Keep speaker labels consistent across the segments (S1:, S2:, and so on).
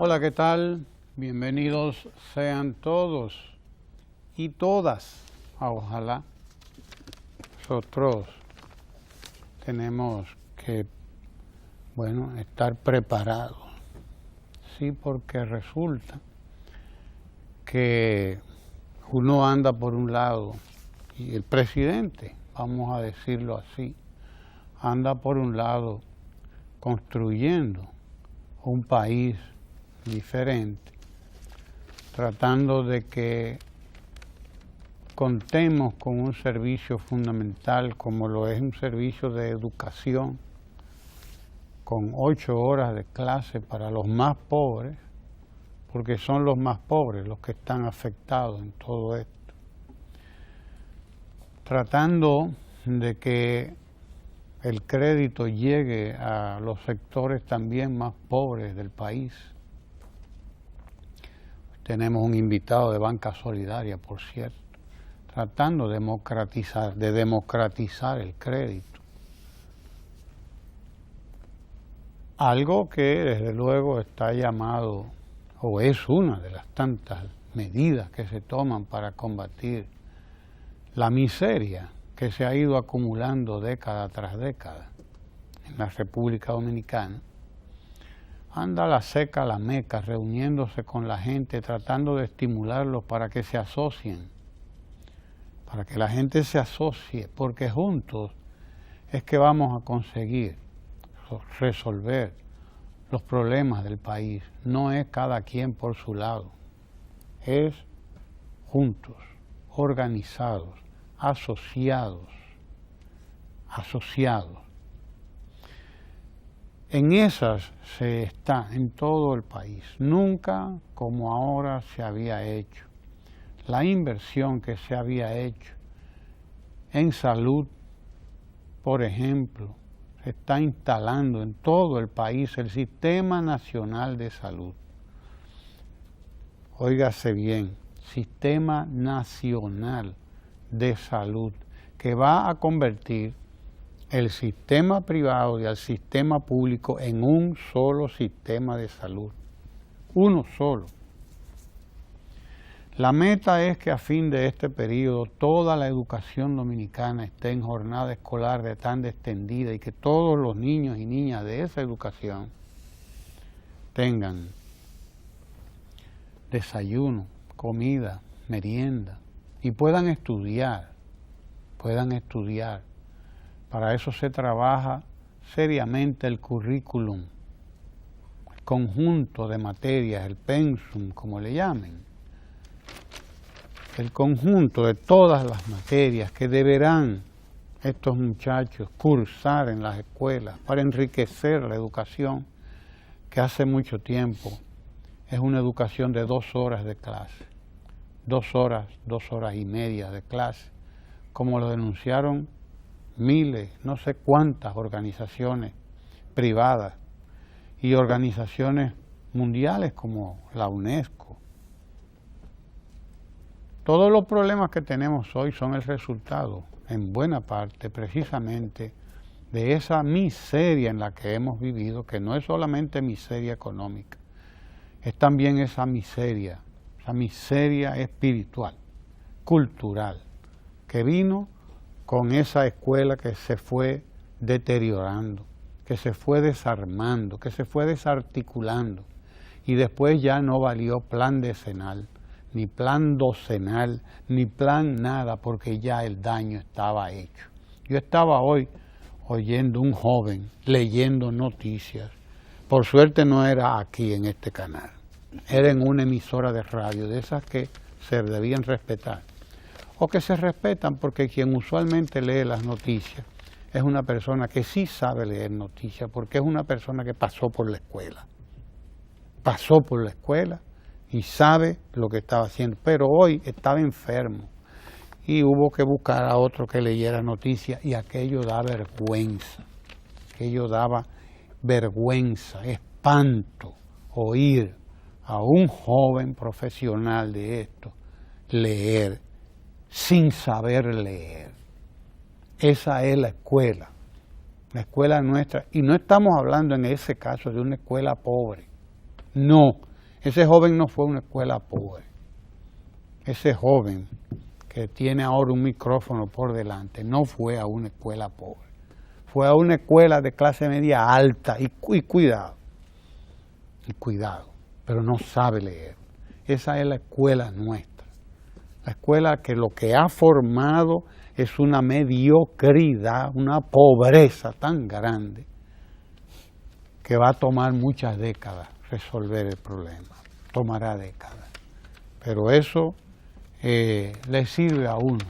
S1: Hola, ¿qué tal? Bienvenidos sean todos y todas. Ojalá. Nosotros tenemos que, estar preparados. Sí, porque resulta que uno anda por un lado y el presidente, vamos a decirlo así, anda por un lado construyendo un país diferente, tratando de que contemos con un servicio fundamental como lo es un servicio de educación, con 8 horas de clase para los más pobres, porque son los más pobres los que están afectados en todo esto, tratando de que el crédito llegue a los sectores también más pobres del país. Tenemos un invitado de Banca Solidaria, por cierto, tratando de democratizar el crédito. Algo que desde luego está llamado, o es una de las tantas medidas que se toman para combatir la miseria que se ha ido acumulando década tras década en la República Dominicana. Anda la seca, la meca, reuniéndose con la gente, tratando de estimularlos para que se asocien, para que la gente se asocie, porque juntos es que vamos a conseguir resolver los problemas del país. No es cada quien por su lado, es juntos, organizados, asociados. En esas se está en todo el país, nunca como ahora se había hecho. La inversión que se había hecho en salud, por ejemplo, se está instalando en todo el país el Sistema Nacional de Salud. Óigase bien, Sistema Nacional de Salud, que va a convertir el sistema privado y el sistema público en un solo sistema de salud, uno solo. La meta es que a fin de este periodo toda la educación dominicana esté en jornada escolar de tan extendida y que todos los niños y niñas de esa educación tengan desayuno, comida, merienda y puedan estudiar. Para eso se trabaja seriamente el currículum, el conjunto de materias, el pensum, como le llamen, el conjunto de todas las materias que deberán estos muchachos cursar en las escuelas para enriquecer la educación, que hace mucho tiempo es una educación de 2 horas de clase, 2 horas y media de clase, como lo denunciaron miles, no sé cuántas organizaciones privadas y organizaciones mundiales como la UNESCO. Todos los problemas que tenemos hoy son el resultado, en buena parte, precisamente, de esa miseria en la que hemos vivido, que no es solamente miseria económica, es también esa miseria espiritual, cultural, que vino con esa escuela que se fue deteriorando, que se fue desarmando, que se fue desarticulando, y después ya no valió plan decenal, ni plan docenal, ni plan nada, porque ya el daño estaba hecho. Yo estaba hoy oyendo un joven, leyendo noticias, por suerte no era aquí en este canal, era en una emisora de radio, de esas que se debían respetar, o que se respetan porque quien usualmente lee las noticias es una persona que sí sabe leer noticias, porque es una persona que pasó por la escuela y sabe lo que estaba haciendo, pero hoy estaba enfermo y hubo que buscar a otro que leyera noticias y aquello da vergüenza, aquello daba vergüenza, espanto oír a un joven profesional de esto leer sin saber leer. Esa es la escuela nuestra, y no estamos hablando en ese caso de una escuela pobre, no, Ese joven no fue a una escuela pobre. Ese joven que tiene ahora un micrófono por delante no fue a una escuela pobre. Fue a una escuela de clase media alta y cuidado, pero no sabe leer. Esa es la escuela nuestra. La escuela que lo que ha formado es una mediocridad, una pobreza tan grande que va a tomar muchas décadas resolver el problema. Tomará décadas. Pero eso le sirve a uno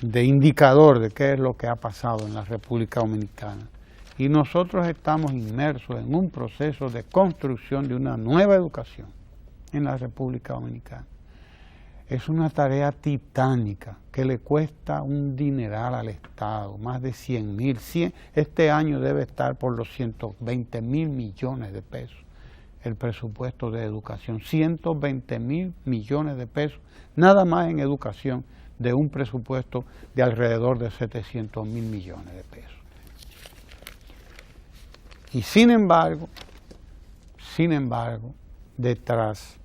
S1: de indicador de qué es lo que ha pasado en la República Dominicana. Y nosotros estamos inmersos en un proceso de construcción de una nueva educación en la República Dominicana. Es una tarea titánica que le cuesta un dineral al Estado, más de 100.000. Este año debe estar por los 120.000 millones de pesos el presupuesto de educación. 120.000 millones de pesos, nada más en educación, de un presupuesto de alrededor de 700.000 millones de pesos. Y sin embargo, detrás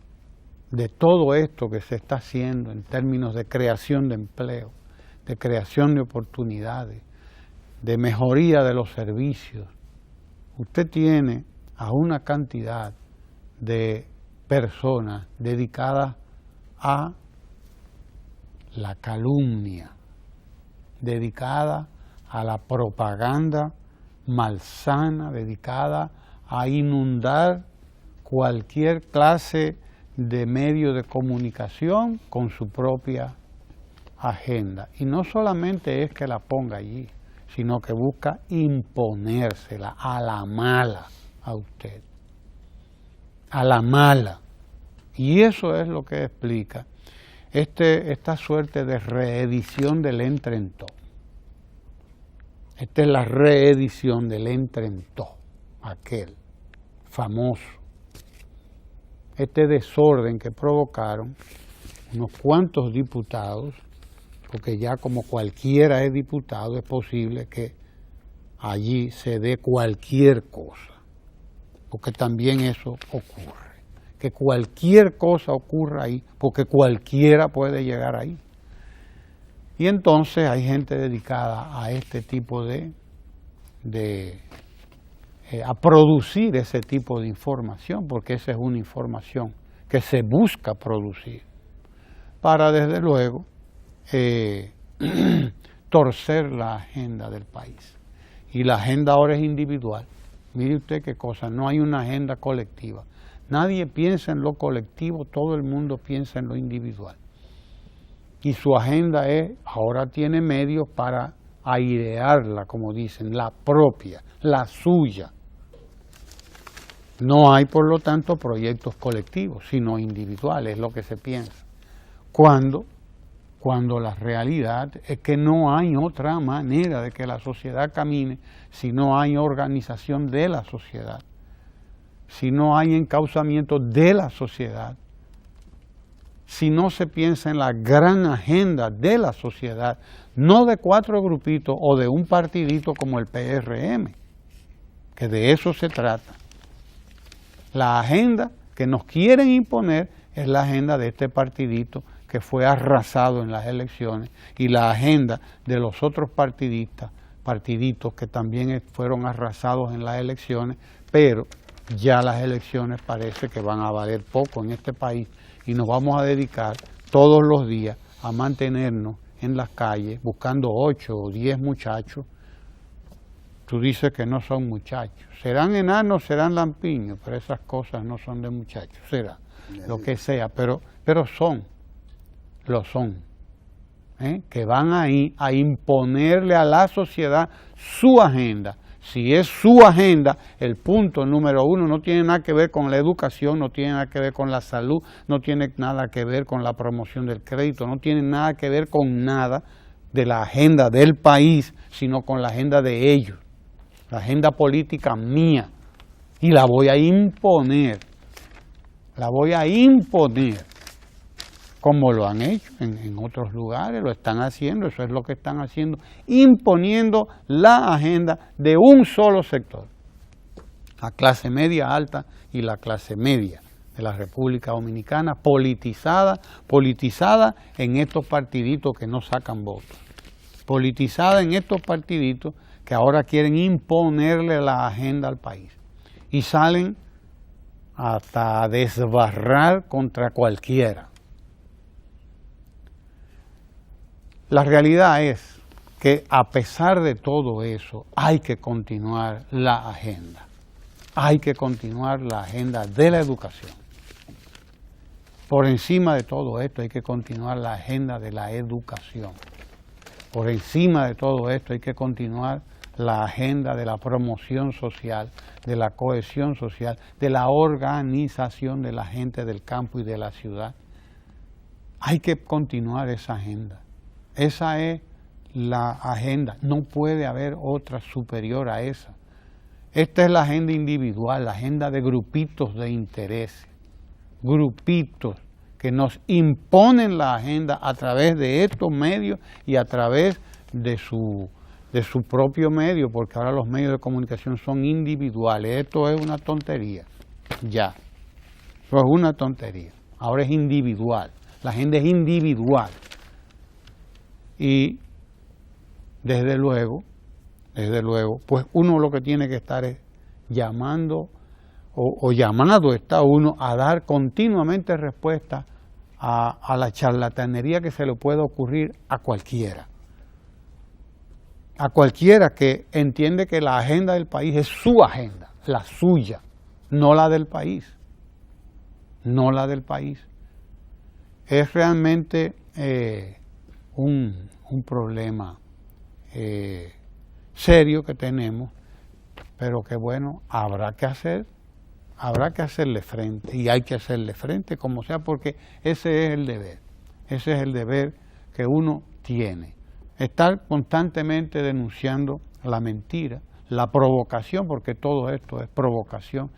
S1: de todo esto que se está haciendo en términos de creación de empleo, de creación de oportunidades, de mejoría de los servicios, usted tiene a una cantidad de personas dedicadas a la calumnia, dedicada a la propaganda malsana, dedicada a inundar cualquier clase de medio de comunicación con su propia agenda. Y no solamente es que la ponga allí, sino que busca imponérsela a la mala a usted. A la mala. Y eso es lo que explica esta suerte de reedición del Entrentó. Esta es la reedición del Entrentó, aquel famoso. Este desorden que provocaron unos cuantos diputados, porque ya como cualquiera es diputado, es posible que allí se dé cualquier cosa, porque también eso ocurre. Que cualquier cosa ocurra ahí, porque cualquiera puede llegar ahí. Y entonces hay gente dedicada a este tipo a producir ese tipo de información, porque esa es una información que se busca producir, para desde luego torcer la agenda del país. Y la agenda ahora es individual. Mire usted qué cosa, no hay una agenda colectiva. Nadie piensa en lo colectivo, todo el mundo piensa en lo individual. Y su agenda ahora tiene medios para airearla, como dicen, la propia, la suya. No hay, por lo tanto, proyectos colectivos, sino individuales, es lo que se piensa. Cuando la realidad es que no hay otra manera de que la sociedad camine si no hay organización de la sociedad. Si no hay encauzamiento de la sociedad, si no se piensa en la gran agenda de la sociedad, no de 4 grupitos o de un partidito como el PRM, que de eso se trata. La agenda que nos quieren imponer es la agenda de este partidito que fue arrasado en las elecciones y la agenda de los otros partiditos que también fueron arrasados en las elecciones, pero ya las elecciones parece que van a valer poco en este país y nos vamos a dedicar todos los días a mantenernos en las calles buscando 8 o 10 muchachos. Tú dices que no son muchachos. Serán enanos, serán lampiños, pero esas cosas no son de muchachos. Será lo que sea, pero lo son. Que van ahí a imponerle a la sociedad su agenda. Si es su agenda, el punto número 1 no tiene nada que ver con la educación, no tiene nada que ver con la salud, no tiene nada que ver con la promoción del crédito, no tiene nada que ver con nada de la agenda del país, sino con la agenda de ellos, la agenda política mía. Y la voy a imponer, como lo han hecho en otros lugares, lo están haciendo, eso es lo que están haciendo, imponiendo la agenda de un solo sector, la clase media alta y la clase media de la República Dominicana, politizada en estos partiditos que no sacan votos, politizada en estos partiditos que ahora quieren imponerle la agenda al país y salen hasta a desbarrar contra cualquiera. La realidad es que a pesar de todo eso hay que continuar la agenda. Hay que continuar la agenda de la educación. Por encima de todo esto hay que continuar la agenda de la educación. Por encima de todo esto hay que continuar la agenda de la promoción social, de la cohesión social, de la organización de la gente del campo y de la ciudad. Hay que continuar esa agenda. Esa es la agenda. No puede haber otra superior a esa. Esta es la agenda individual, la agenda de grupitos de interés, grupitos que nos imponen la agenda a través de estos medios y a través de su propio medio, porque ahora los medios de comunicación son individuales. Esto es una tontería, ya. Eso es una tontería. Ahora es individual, la agenda es individual. Y desde luego, pues uno lo que tiene que estar es llamando o llamado está uno a dar continuamente respuesta a la charlatanería que se le pueda ocurrir a cualquiera que entiende que la agenda del país es su agenda, la suya, no la del país, no la del país. Es realmente un problema serio que tenemos, pero que bueno, habrá que hacerle frente, y hay que hacerle frente como sea, porque ese es el deber que uno tiene, estar constantemente denunciando la mentira, la provocación, porque todo esto es provocación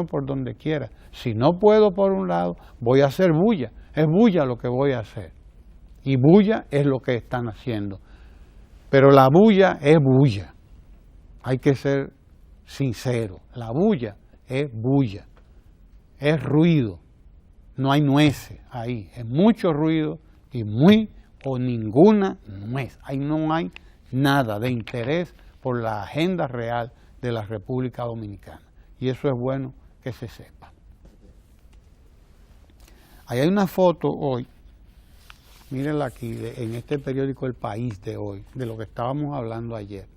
S1: por donde quiera. Si no puedo por un lado, voy a hacer bulla, es bulla lo que voy a hacer, y bulla es lo que están haciendo, pero la bulla es bulla, hay que ser sincero, la bulla es ruido, no hay nueces ahí, es mucho ruido y muy o ninguna nuez, ahí no hay nada de interés por la agenda real de la República Dominicana, y eso es bueno que se sepa. Ahí hay una foto hoy, mírenla aquí, en este periódico El País de hoy, de lo que estábamos hablando ayer.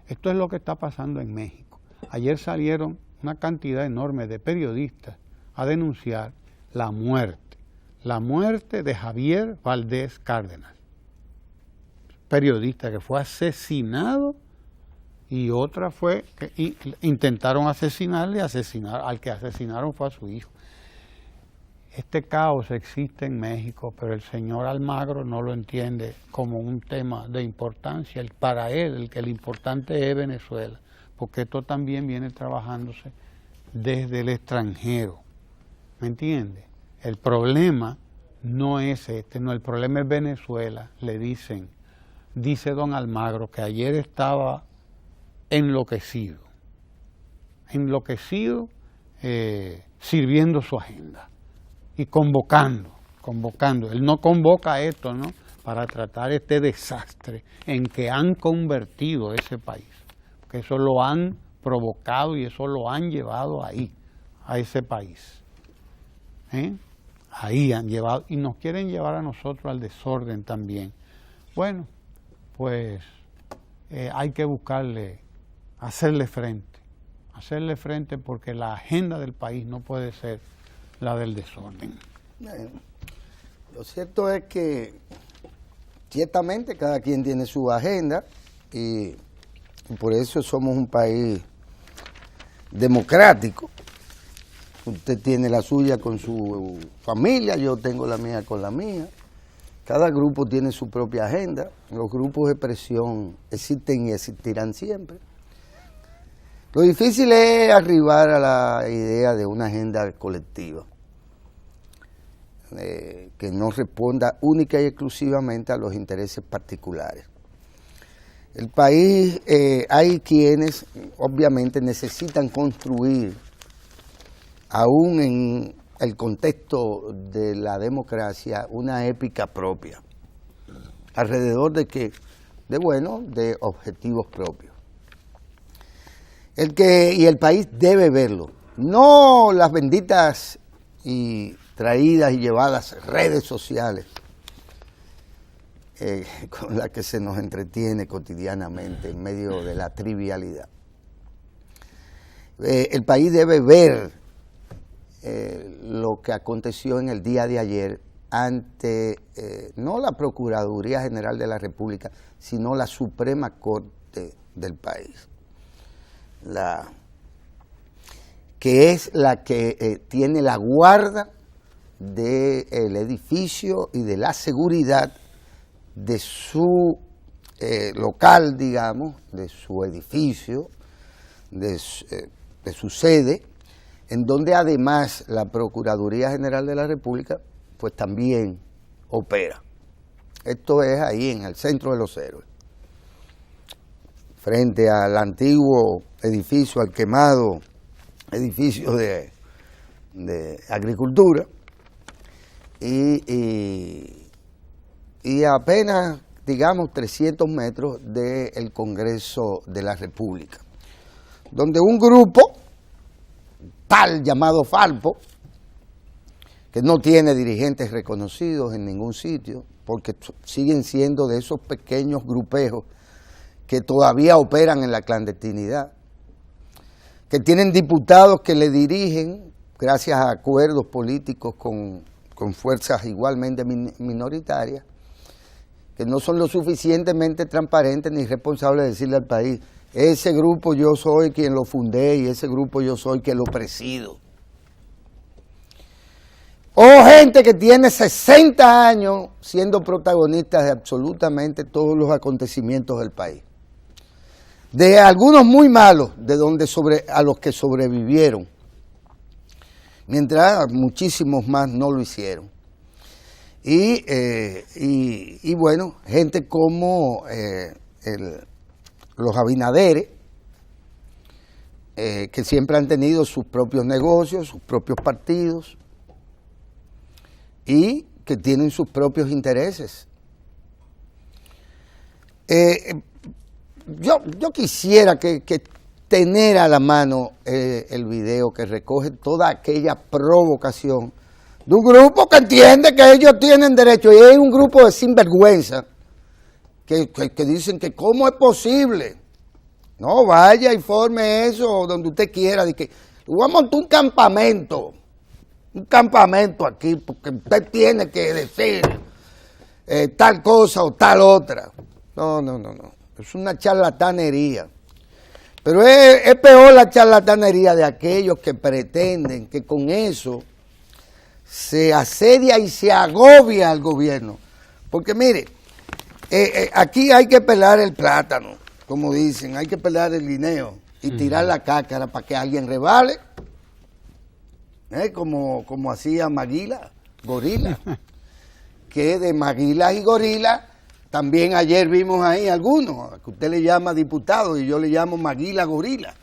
S1: Esto es lo que está pasando en México. Ayer salieron una cantidad enorme de periodistas a denunciar la muerte de Javier Valdés Cárdenas, periodista que fue asesinado, y otra fue que intentaron asesinarle, al que asesinaron fue a su hijo. Este caos existe en México, pero el señor Almagro no lo entiende como un tema de importancia. Para él, el importante es Venezuela, porque esto también viene trabajándose desde el extranjero. ¿Me entiende? El problema no es no, el problema es Venezuela, le dicen. Dice don Almagro que ayer estaba enloquecido, sirviendo su agenda y convocando. Él no convoca esto, ¿no?, para tratar este desastre en que han convertido ese país, porque eso lo han provocado y eso lo han llevado ahí, a ese país. Ahí han llevado, y nos quieren llevar a nosotros al desorden también. Bueno, pues hay que hacerle frente, porque la agenda del país no puede ser la del desorden.
S2: Bueno, lo cierto es que ciertamente cada quien tiene su agenda y por eso somos un país democrático. Usted tiene la suya con su familia, yo tengo la mía con la mía. Cada grupo tiene su propia agenda. Los grupos de presión existen y existirán siempre. Lo difícil es arribar a la idea de una agenda colectiva que no responda única y exclusivamente a los intereses particulares. El país, hay quienes obviamente necesitan construir aún en el contexto de la democracia, una épica propia, alrededor de objetivos propios. Y el país debe verlo, no las benditas y traídas y llevadas redes sociales con las que se nos entretiene cotidianamente en medio de la trivialidad. El país debe ver lo que aconteció en el día de ayer ante no la Procuraduría General de la República, sino la Suprema Corte del país, que es la que tiene la guarda del edificio y de la seguridad de su local, digamos, de su edificio, de su sede, en donde además la Procuraduría General de la República pues también opera. Esto es ahí en el Centro de los Héroes, frente al antiguo edificio, al quemado edificio de agricultura, y apenas, digamos, 300 metros del Congreso de la República, donde un grupo tal llamado Falpo, que no tiene dirigentes reconocidos en ningún sitio, porque siguen siendo de esos pequeños grupejos que todavía operan en la clandestinidad, que tienen diputados que le dirigen gracias a acuerdos políticos con fuerzas igualmente minoritarias, que no son lo suficientemente transparentes ni responsables de decirle al país: ese grupo yo soy quien lo fundé y ese grupo yo soy quien lo presido. O gente que tiene 60 años siendo protagonistas de absolutamente todos los acontecimientos del país. De algunos muy malos, a los que sobrevivieron, mientras muchísimos más no lo hicieron. Y bueno, gente como los Abinaderes, que siempre han tenido sus propios negocios, sus propios partidos, y que tienen sus propios intereses. Yo quisiera que tener a la mano el video que recoge toda aquella provocación de un grupo que entiende que ellos tienen derecho, y hay un grupo de sinvergüenza que dicen que cómo es posible. No, vaya y forme eso donde usted quiera, de que voy a montar un campamento aquí, porque usted tiene que decir tal cosa o tal otra. No, es una charlatanería. Pero es peor la charlatanería de aquellos que pretenden que con eso se asedia y se agobia al gobierno. Porque mire, aquí hay que pelar el plátano, como dicen, hay que pelar el guineo y tirar la cácara para que alguien rebale, como hacía Maguila, Gorila, que de Maguila y Gorila también ayer vimos ahí algunos, que usted le llama diputado y yo le llamo Maguila Gorila.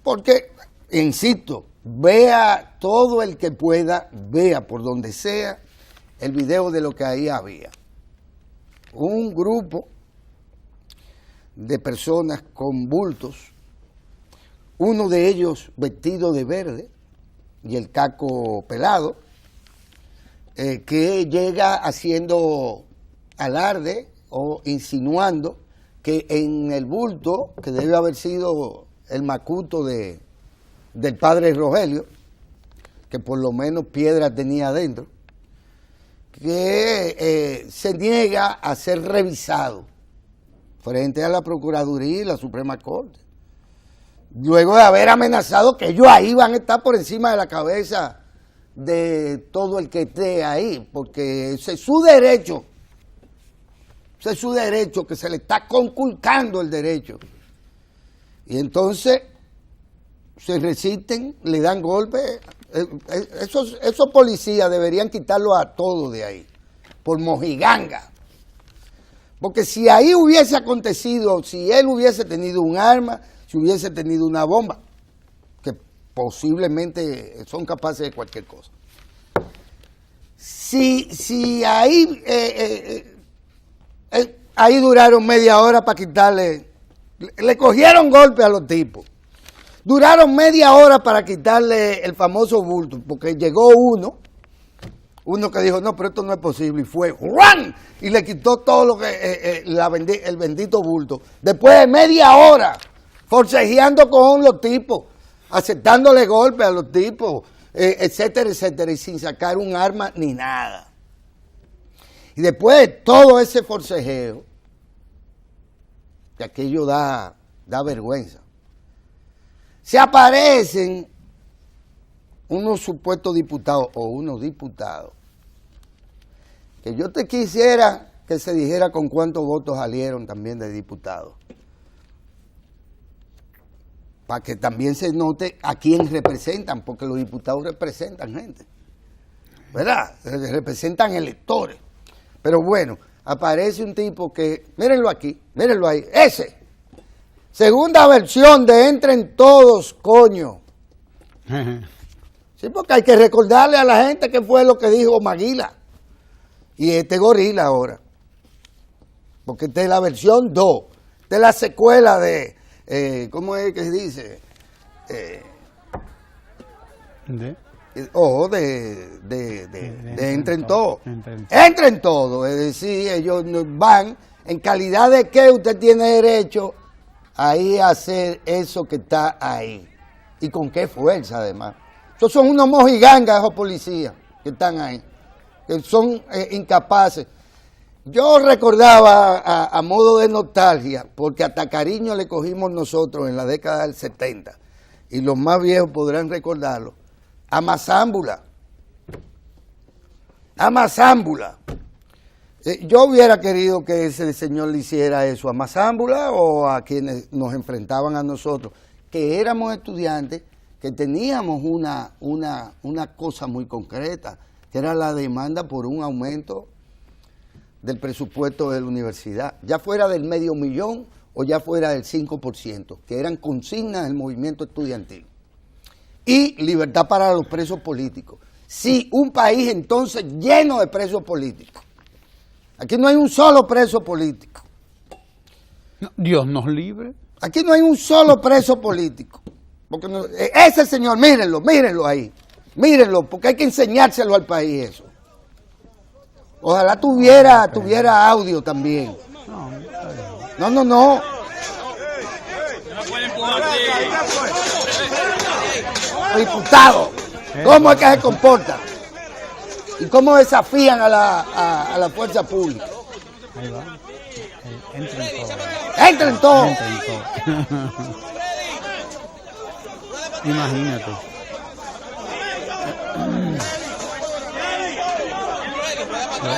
S2: Porque, insisto, vea todo el que pueda, vea por donde sea el video de lo que ahí había. Un grupo de personas con bultos, uno de ellos vestido de verde y el caco pelado, que llega haciendo alarde o insinuando que en el bulto, que debe haber sido el macuto del padre Rogelio, que por lo menos piedra tenía adentro, que se niega a ser revisado frente a la Procuraduría y la Suprema Corte, luego de haber amenazado que ellos ahí van a estar por encima de la cabeza de todo el que esté ahí, porque ese es su derecho, que se le está conculcando el derecho. Y entonces se resisten, le dan golpes. Esos policías deberían quitarlo a todos de ahí, por mojiganga. Porque si ahí hubiese acontecido, si él hubiese tenido un arma, si hubiese tenido una bomba, posiblemente son capaces de cualquier cosa. Si ahí, ahí duraron media hora para quitarle, le cogieron golpe a los tipos, duraron media hora para quitarle el famoso bulto, porque llegó uno que dijo, no, pero esto no es posible, y fue, ¡juan! Y le quitó todo lo que el bendito bulto. Después de media hora, forcejeando con los tipos, aceptándole golpes a los tipos, etcétera, etcétera, y sin sacar un arma ni nada. Y después de todo ese forcejeo, que aquello da vergüenza, se aparecen unos supuestos diputados o unos diputados, que yo te quisiera que se dijera con cuántos votos salieron también de diputados, para que también se note a quién representan, porque los diputados representan gente, ¿verdad? Representan electores. Pero bueno, aparece un tipo que, mírenlo aquí, mírenlo ahí, ese, segunda versión de Entren Todos, coño. Sí, porque hay que recordarle a la gente qué fue lo que dijo Maguila y este gorila ahora, porque esta es la versión 2, esta es la secuela de, ¿cómo es que se dice? De Entren Todos. Entren Todos, es decir, ellos van, en calidad de que usted tiene derecho ahí a hacer eso que está ahí, y con qué fuerza además. Esos son unos mojigangas, esos policías que están ahí, que son incapaces. Yo recordaba a modo de nostalgia, porque hasta cariño le cogimos nosotros en la década del 70, y los más viejos podrán recordarlo, a Mazámbula. A Mazámbula. Yo hubiera querido que ese señor le hiciera eso a Mazámbula o a quienes nos enfrentaban a nosotros, que éramos estudiantes, que teníamos una cosa muy concreta, que era la demanda por un aumento del presupuesto de la universidad, ya fuera del $500,000 o ya fuera del 5%, que eran consignas del movimiento estudiantil. Y libertad para los presos políticos. Sí, un país entonces lleno de presos políticos. Aquí no hay un solo preso político.
S1: No, Dios nos libre.
S2: Aquí no hay un solo preso político. Porque no, ese señor, mírenlo ahí. Mírenlo, porque hay que enseñárselo al país eso. Ojalá tuviera audio también. No. Diputado, ¿cómo es que se comporta? ¿Y cómo desafían a la fuerza pública?
S1: Ahí va. Entren todos.
S2: Entren todos.
S1: Imagínate.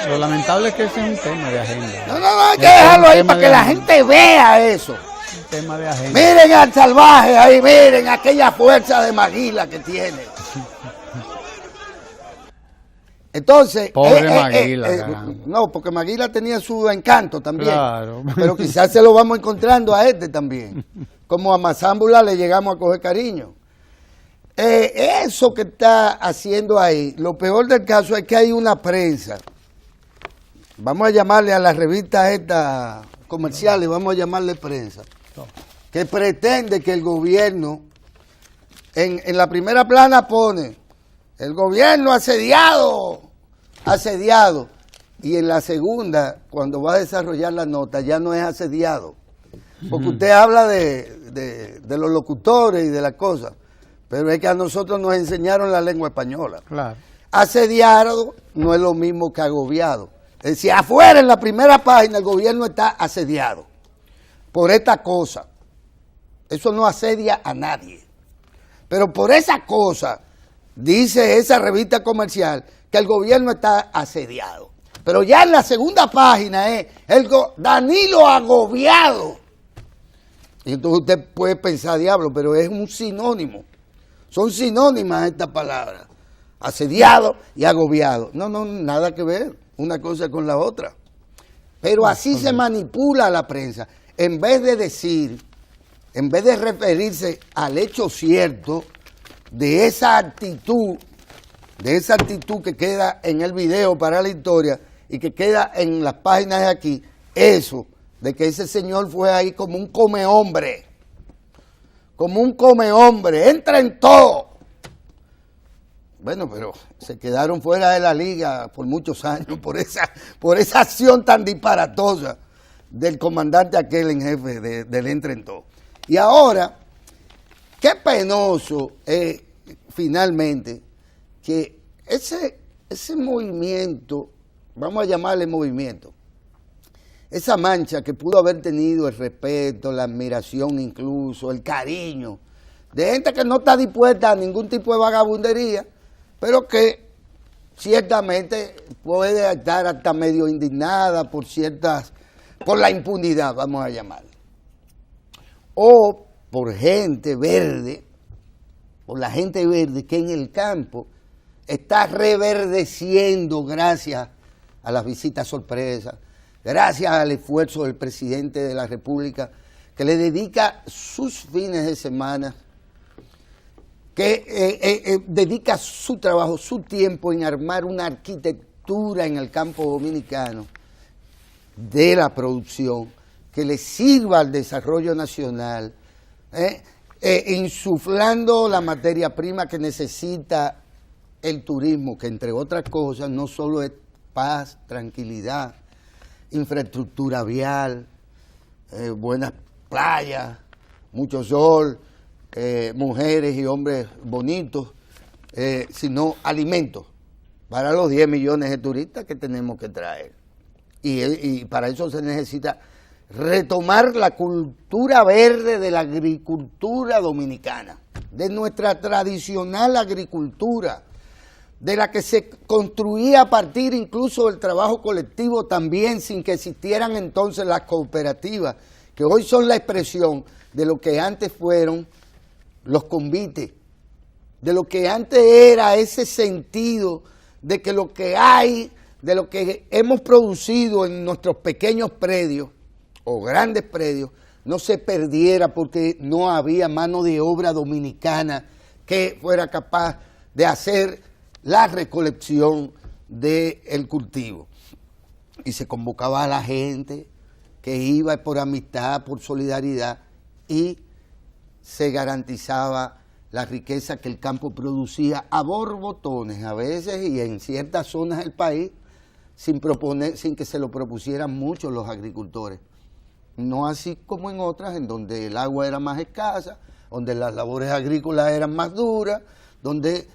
S1: Lo lamentable es que ese es un tema de agenda.
S2: No, hay que dejarlo ahí para que la gente vea eso.
S1: Un tema de agenda.
S2: Miren al salvaje ahí, miren aquella fuerza de Maguila que tiene. Entonces,
S1: pobre Maguila,
S2: no, porque Maguila tenía su encanto también,
S1: claro.
S2: Pero quizás se lo vamos encontrando a este también, como a Mazámbula le llegamos a coger cariño. Eso que está haciendo ahí, lo peor del caso es que hay una prensa, vamos a llamarle a las revistas estas comerciales, vamos a llamarle prensa, que pretende que el gobierno, en la primera plana pone, el gobierno asediado, y en la segunda, cuando va a desarrollar la nota, ya no es asediado, porque usted habla de los locutores y de las cosas, pero es que a nosotros nos enseñaron la lengua española.
S1: Claro.
S2: Asediado no es lo mismo que agobiado. Es decir, afuera en la primera página el gobierno está asediado por esta cosa. Eso no asedia a nadie. Pero por esa cosa, dice esa revista comercial, que el gobierno está asediado. Pero ya en la segunda página es Danilo agobiado. Y entonces usted puede pensar, diablo, pero es un sinónimo. Son sinónimas estas palabras. Asediado y agobiado. No, nada que ver una cosa con la otra. Pero así se manipula la prensa. En vez de referirse al hecho cierto, de esa actitud que queda en el video para la historia y que queda en las páginas de aquí, eso, de que ese señor fue ahí como un come-hombre, entra en todo. Bueno, pero se quedaron fuera de la liga por muchos años por esa acción tan disparatosa del comandante aquel en jefe del entra en todo. Y ahora, qué penoso es finalmente que ese movimiento, vamos a llamarle movimiento, esa mancha que pudo haber tenido el respeto, la admiración incluso, el cariño, de gente que no está dispuesta a ningún tipo de vagabundería, pero que ciertamente puede estar hasta medio indignada por la impunidad, vamos a llamarle. O por gente verde, por la gente verde que en el campo está reverdeciendo gracias a las visitas sorpresas, gracias al esfuerzo del presidente de la República, que le dedica sus fines de semana, que dedica su trabajo, su tiempo en armar una arquitectura en el campo dominicano de la producción que le sirva al desarrollo nacional, insuflando la materia prima que necesita el turismo, que entre otras cosas no solo es paz, tranquilidad, infraestructura vial, buenas playas, mucho sol, mujeres y hombres bonitos, sino alimentos para los 10 millones de turistas que tenemos que traer. Y para eso se necesita retomar la cultura verde de la agricultura dominicana, de nuestra tradicional agricultura, de la que se construía a partir incluso del trabajo colectivo también, sin que existieran entonces las cooperativas, que hoy son la expresión de lo que antes fueron los convites, de lo que antes era ese sentido de que lo que hay, de lo que hemos producido en nuestros pequeños predios o grandes predios, no se perdiera porque no había mano de obra dominicana que fuera capaz de hacer la recolección del cultivo. Y se convocaba a la gente que iba por amistad, por solidaridad, y se garantizaba la riqueza que el campo producía a borbotones a veces y en ciertas zonas del país sin que se lo propusieran muchos los agricultores. No así como en otras, en donde el agua era más escasa, donde las labores agrícolas eran más duras, donde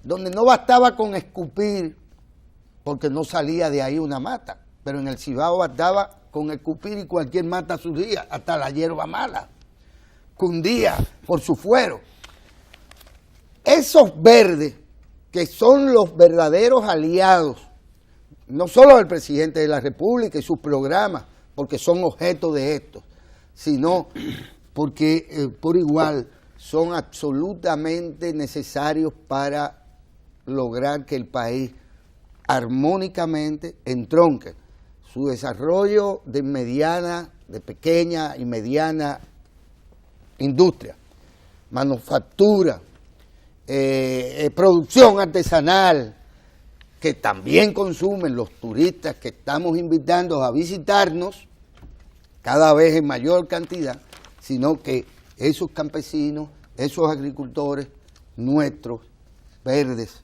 S2: no bastaba con escupir, porque no salía de ahí una mata, pero en el Cibao bastaba con escupir y cualquier mata surgía, hasta la hierba mala, cundía por su fuero. Esos verdes, que son los verdaderos aliados, no solo del presidente de la República y sus programas, porque son objeto de esto, sino porque por igual son absolutamente necesarios para lograr que el país armónicamente entronque su desarrollo de pequeña y mediana industria, manufactura, producción artesanal, que también consumen los turistas que estamos invitando a visitarnos cada vez en mayor cantidad, sino que esos campesinos, esos agricultores nuestros, verdes,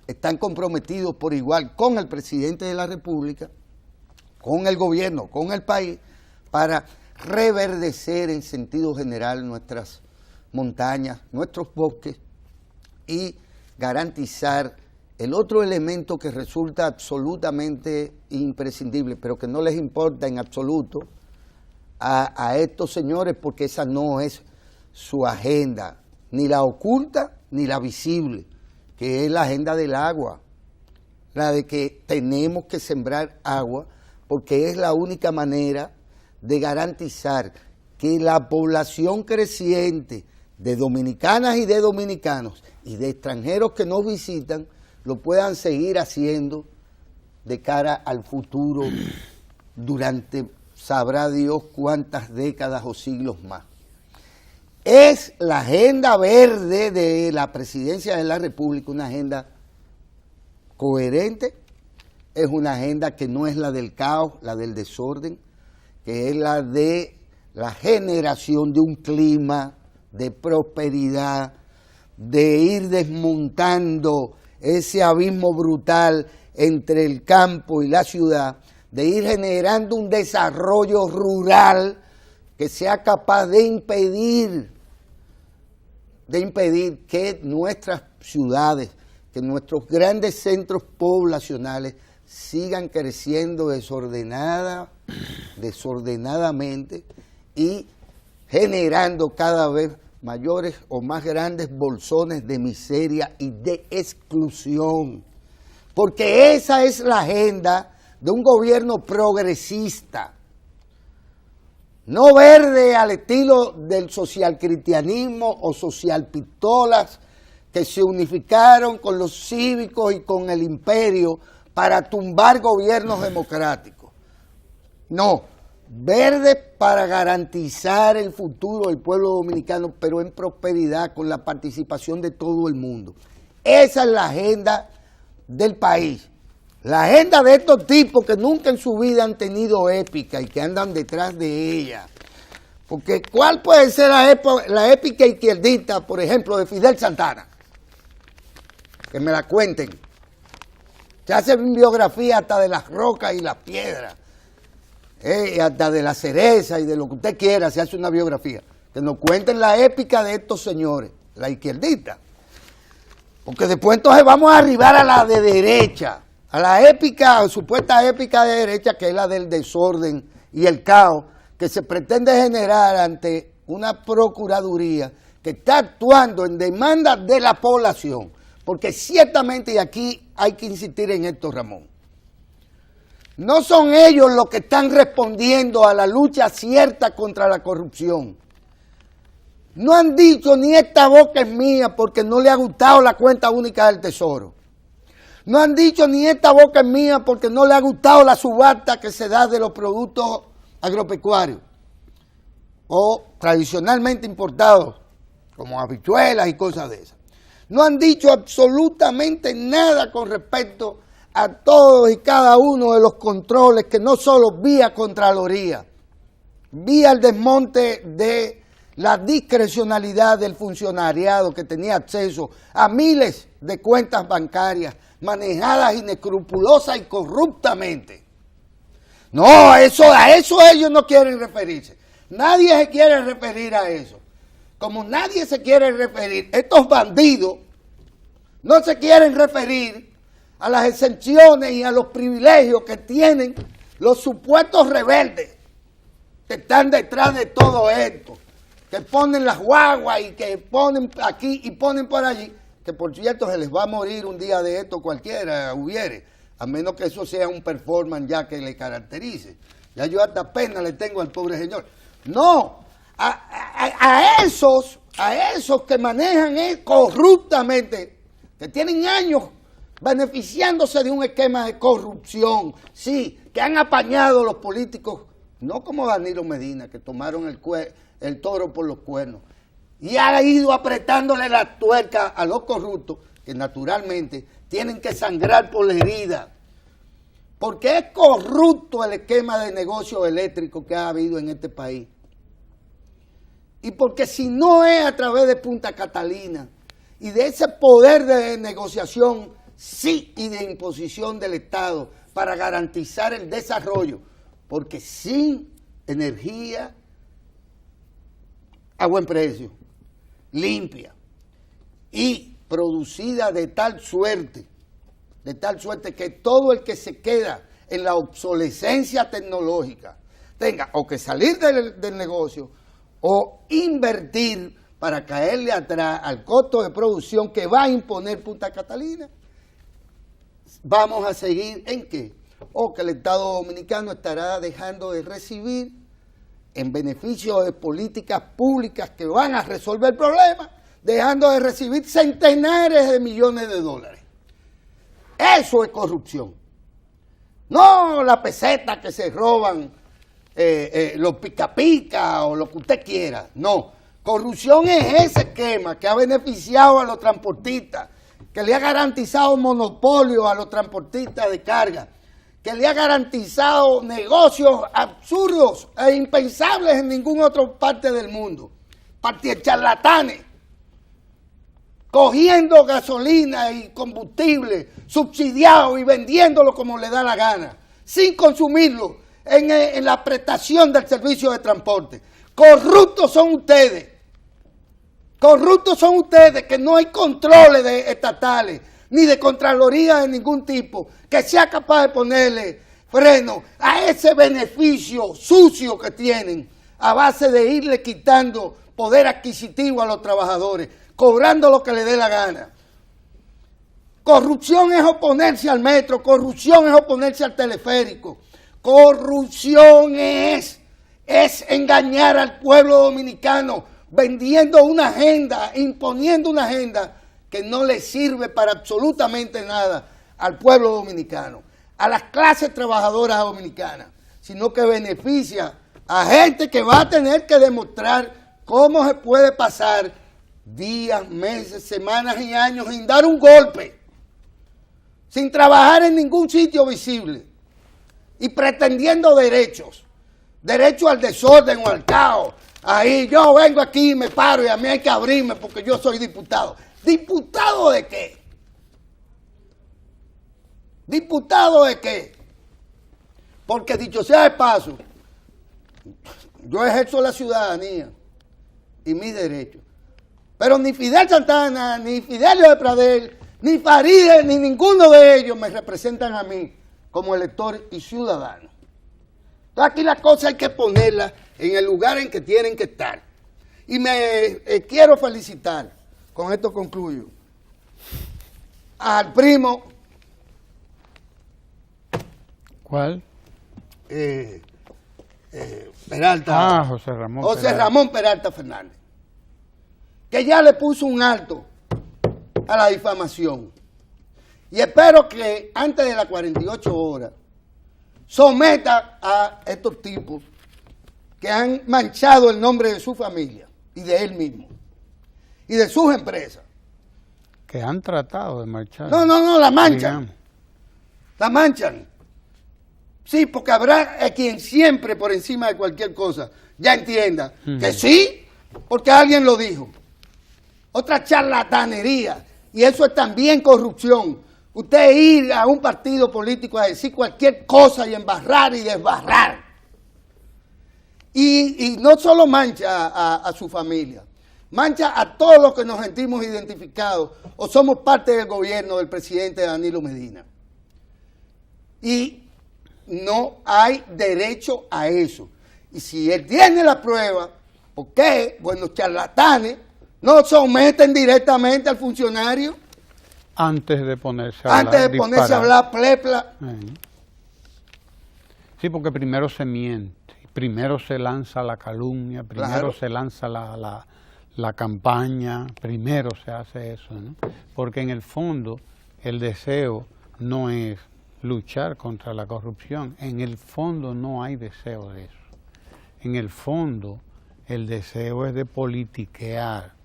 S2: están comprometidos por igual con el presidente de la República, con el gobierno, con el país, para reverdecer en sentido general nuestras montañas, nuestros bosques y garantizar el otro elemento que resulta absolutamente imprescindible, pero que no les importa en absoluto a estos señores, porque esa no es su agenda, ni la oculta ni la visible, que es la agenda del agua, la de que tenemos que sembrar agua, porque es la única manera de garantizar que la población creciente de dominicanas y de dominicanos y de extranjeros que nos visitan lo puedan seguir haciendo de cara al futuro durante sabrá Dios cuántas décadas o siglos más. ¿Es la agenda verde de la Presidencia de la República una agenda coherente? ¿Es una agenda que no es la del caos, la del desorden, que es la de la generación de un clima de prosperidad, de ir desmontando ese abismo brutal entre el campo y la ciudad, de ir generando un desarrollo rural que sea capaz de impedir que nuestras ciudades, que nuestros grandes centros poblacionales sigan creciendo desordenadamente y generando cada vez mayores o más grandes bolsones de miseria y de exclusión? Porque esa es la agenda de un gobierno progresista, no verde al estilo del socialcristianismo o socialpistolas que se unificaron con los cívicos y con el imperio para tumbar gobiernos democráticos. No, verde para garantizar el futuro del pueblo dominicano, pero en prosperidad, con la participación de todo el mundo. Esa es la agenda del país. La agenda de estos tipos que nunca en su vida han tenido épica y que andan detrás de ella. Porque ¿cuál puede ser la épica izquierdista, por ejemplo, de Fidel Santana? Que me la cuenten. Se hace biografía hasta de las rocas y las piedras, hasta de la cereza y de lo que usted quiera, se hace una biografía. Que nos cuenten la épica de estos señores, la izquierdista. Porque después entonces vamos a arribar a la de derecha, a la épica, supuesta épica de derecha, que es la del desorden y el caos, que se pretende generar ante una procuraduría que está actuando en demanda de la población. Porque ciertamente, y aquí hay que insistir en esto, Ramón, no son ellos los que están respondiendo a la lucha cierta contra la corrupción. No han dicho ni esta boca es mía porque no le ha gustado la cuenta única del Tesoro. No han dicho ni esta boca es mía porque no le ha gustado la subasta que se da de los productos agropecuarios o tradicionalmente importados, como habichuelas y cosas de esas. No han dicho absolutamente nada con respecto a todos y cada uno de los controles que no solo vía Contraloría, vía el desmonte de la discrecionalidad del funcionariado que tenía acceso a miles de cuentas bancarias manejadas inescrupulosa y corruptamente. No, a eso ellos no quieren referirse. Nadie se quiere referir a eso. Como nadie se quiere referir, estos bandidos no se quieren referir a las exenciones y a los privilegios que tienen los supuestos rebeldes que están detrás de todo esto, que ponen las guaguas y que ponen aquí y ponen por allí, que por cierto se les va a morir un día de esto cualquiera, hubiere, a menos que eso sea un performance ya que le caracterice. Ya yo hasta pena le tengo al pobre señor. No, a esos que manejan corruptamente, que tienen años beneficiándose de un esquema de corrupción, sí, que han apañado los políticos, no como Danilo Medina, que tomaron el toro por los cuernos, y ha ido apretándole la tuerca a los corruptos, que naturalmente tienen que sangrar por la herida, porque es corrupto el esquema de negocio eléctrico que ha habido en este país. Y porque si no es a través de Punta Catalina y de ese poder de negociación, sí, y de imposición del Estado para garantizar el desarrollo, porque sin energía a buen precio, limpia y producida de tal suerte que todo el que se queda en la obsolescencia tecnológica tenga o que salir del negocio o invertir para caerle atrás al costo de producción que va a imponer Punta Catalina. Vamos a seguir ¿en qué? O que el Estado Dominicano estará dejando de recibir en beneficio de políticas públicas que van a resolver el problema, dejando de recibir centenares de millones de dólares. Eso es corrupción. No la peseta que se roban los pica pica o lo que usted quiera. No, Corrupción es ese esquema que ha beneficiado a los transportistas, que le ha garantizado monopolio a los transportistas de carga, que le ha garantizado negocios absurdos e impensables en ninguna otra parte del mundo. Charlatanes, cogiendo gasolina y combustible subsidiado y vendiéndolo como le da la gana, sin consumirlo en la prestación del servicio de transporte. Corruptos son ustedes. Corruptos son ustedes, que no hay controles estatales ni de contraloría de ningún tipo que sea capaz de ponerle freno a ese beneficio sucio que tienen a base de irle quitando poder adquisitivo a los trabajadores, cobrando lo que le dé la gana. Corrupción es oponerse al metro, corrupción es oponerse al teleférico, corrupción es engañar al pueblo dominicano, vendiendo una agenda, imponiendo una agenda que no le sirve para absolutamente nada al pueblo dominicano, a las clases trabajadoras dominicanas, sino que beneficia a gente que va a tener que demostrar cómo se puede pasar días, meses, semanas y años sin dar un golpe, sin trabajar en ningún sitio visible y pretendiendo derechos al desorden o al caos. Ahí yo vengo aquí y me paro y a mí hay que abrirme porque yo soy diputado. ¿Diputado de qué? ¿Diputado de qué? Porque dicho sea de paso, yo ejerzo la ciudadanía y mis derechos. Pero ni Fidel Santana, ni Fidelio de Pradel, ni Farideh, ni ninguno de ellos me representan a mí como elector y ciudadano. Entonces aquí las cosas hay que ponerlas en el lugar en que tienen que estar. Y me quiero felicitar, con esto concluyo, al primo.
S1: ¿Cuál?
S2: Peralta.
S1: José Ramón.
S2: José Ramón Peralta Fernández, que ya le puso un alto a la difamación. Y espero que antes de las 48 horas someta a estos tipos que han manchado el nombre de su familia y de él mismo y de sus empresas.
S1: Que han tratado de marchar.
S2: No, la manchan.
S1: Digamos.
S2: La manchan. Sí, porque habrá quien siempre por encima de cualquier cosa ya entienda que sí, porque alguien lo dijo. Otra charlatanería, y eso es también corrupción. Usted ir a un partido político a decir cualquier cosa y embarrar y desbarrar. Y no solo mancha a su familia, mancha a todos los que nos sentimos identificados o somos parte del gobierno del presidente Danilo Medina. Y no hay derecho a eso. Y si él tiene la prueba, ¿por qué buenos charlatanes no someten directamente al funcionario?
S1: Antes de ponerse a
S2: hablar plepla.
S1: Sí, porque primero se miente, primero se lanza la calumnia, primero se lanza la campaña, primero se hace eso, ¿no? Porque en el fondo el deseo no es luchar contra la corrupción, en el fondo no hay deseo de eso. En el fondo el deseo es de politiquear.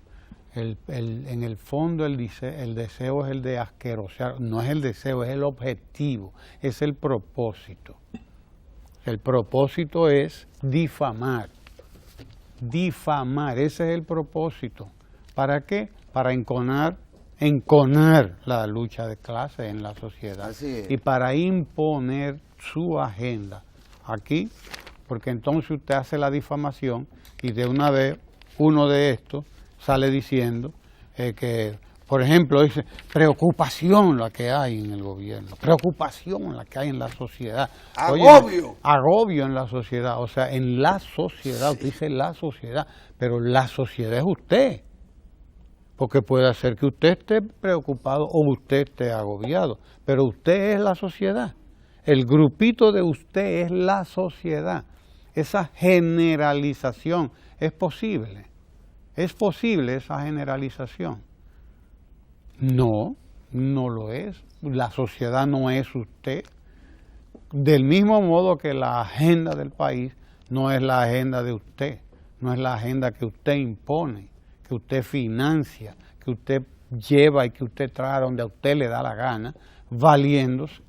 S1: En el fondo el deseo es el de asquerosear, no es el deseo, es el objetivo, es el propósito. El propósito es difamar, ese es el propósito. ¿Para qué? Para enconar la lucha de clases en la sociedad y para imponer su agenda aquí, porque entonces usted hace la difamación y de una vez uno de estos sale diciendo que, por ejemplo, dice preocupación la que hay en el gobierno, preocupación la que hay en la sociedad.
S2: Agobio.
S1: Oye, agobio en la sociedad, o sea, en la sociedad, usted dice la sociedad, pero la sociedad es usted. Porque puede ser que usted esté preocupado o usted esté agobiado, pero usted es la sociedad. El grupito de usted es la sociedad. Esa generalización es posible. ¿Es posible esa generalización? No, no lo es. La sociedad no es usted. Del mismo modo que la agenda del país no es la agenda de usted. no es la agenda que usted impone, que usted financia, que usted lleva y que usted trae donde a usted le da la gana, valiéndose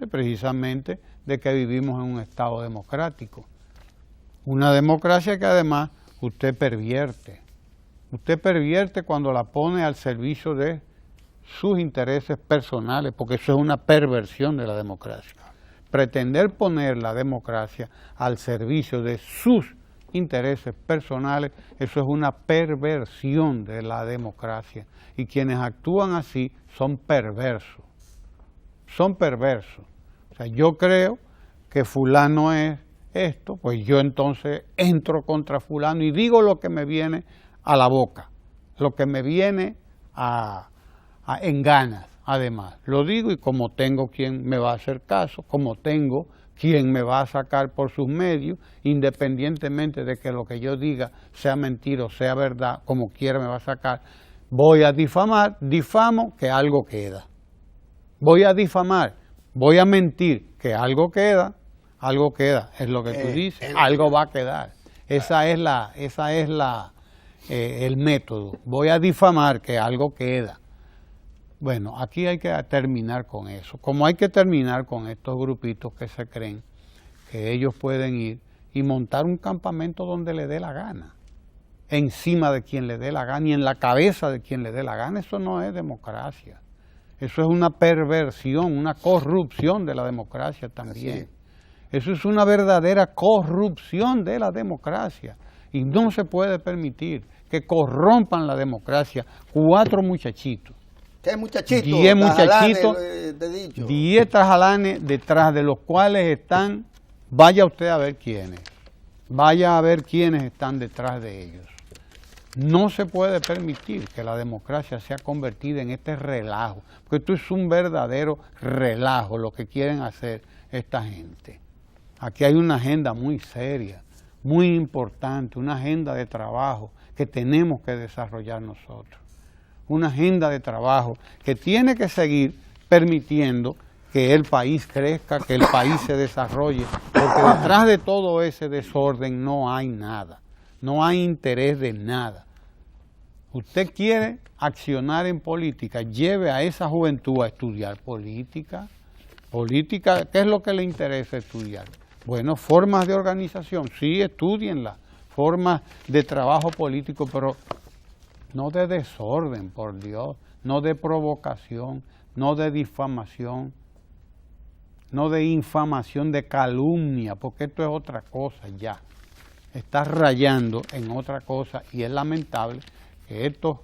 S1: precisamente de que vivimos en un Estado democrático. Una democracia que además usted pervierte. Usted pervierte cuando la pone al servicio de sus intereses personales, porque eso es una perversión de la democracia. Pretender poner la democracia al servicio de sus intereses personales, eso es una perversión de la democracia. Y quienes actúan así son perversos. Son perversos. O sea, yo creo que fulano es esto, pues yo entonces entro contra fulano y digo lo que me viene a la boca, lo que me viene en ganas, además. Lo digo y como tengo quien me va a hacer caso, como tengo quien me va a sacar por sus medios, independientemente de que lo que yo diga sea mentira o sea verdad, como quiera me va a sacar, voy a difamar, difamo, que algo queda. Voy a difamar, voy a mentir, que algo queda, es lo que tú dices, algo va a quedar. Esa es el método. Voy a difamar, que algo queda. Bueno, aquí hay que terminar con eso. Como hay que terminar con estos grupitos que se creen que ellos pueden ir y montar un campamento donde le dé la gana, encima de quien le dé la gana y en la cabeza de quien le dé la gana. Eso no es democracia. Eso es una perversión, una corrupción de la democracia también. Eso es una verdadera corrupción de la democracia. Y no se puede permitir que corrompan la democracia 4 muchachitos.
S2: ¿Qué muchachitos?
S1: 10 muchachitos, 10 tajalanes detrás de los cuales están, vaya usted a ver quiénes. Vaya a ver quiénes están detrás de ellos. No se puede permitir que la democracia sea convertida en este relajo, porque esto es un verdadero relajo lo que quieren hacer esta gente. Aquí hay una agenda muy seria, muy importante, una agenda de trabajo que tenemos que desarrollar nosotros. Una agenda de trabajo que tiene que seguir permitiendo que el país crezca, que el país se desarrolle, porque detrás de todo ese desorden no hay nada. No hay interés de nada. Usted quiere accionar en política, lleve a esa juventud a estudiar política. Política, ¿qué es lo que le interesa estudiar? Bueno, formas de organización, sí, estudienlas. Formas de trabajo político, pero no de desorden, por Dios. No de provocación, no de difamación, no de infamación, de calumnia, porque esto es otra cosa ya. Está rayando en otra cosa y es lamentable que estos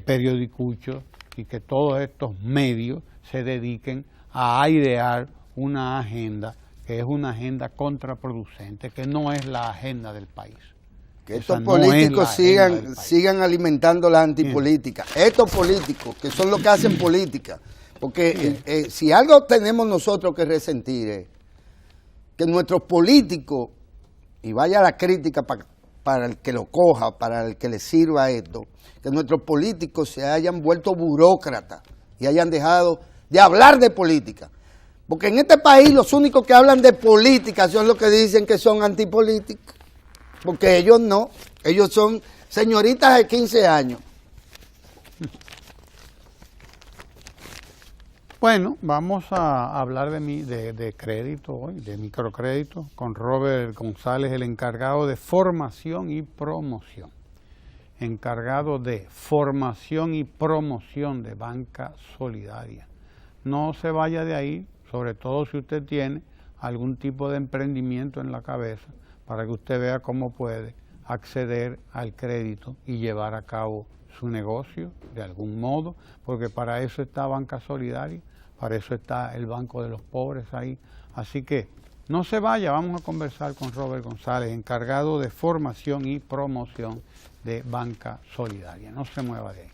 S1: periodicuchos y que todos estos medios se dediquen a airear una agenda que es una agenda contraproducente, que no es la agenda del país.
S2: Que estos políticos sigan alimentando la antipolítica. Estos políticos, que son los que hacen política, porque si algo tenemos nosotros que resentir es que nuestros políticos, y vaya la crítica para el que lo coja, para el que le sirva esto, que nuestros políticos se hayan vuelto burócratas y hayan dejado de hablar de política. Porque en este país los únicos que hablan de política son los que dicen que son antipolíticos. Porque ellos no, ellos son señoritas de 15 años.
S1: Bueno, vamos a hablar de crédito hoy, de microcrédito, con Robert González, el encargado de formación y promoción. Encargado de formación y promoción de Banca Solidaria. No se vaya de ahí, sobre todo si usted tiene algún tipo de emprendimiento en la cabeza, para que usted vea cómo puede acceder al crédito y llevar a cabo su negocio de algún modo, porque para eso está Banca Solidaria, para eso está el Banco de los Pobres ahí. Así que no se vaya, vamos a conversar con Robert González, encargado de formación y promoción de Banca Solidaria. No se mueva de ahí.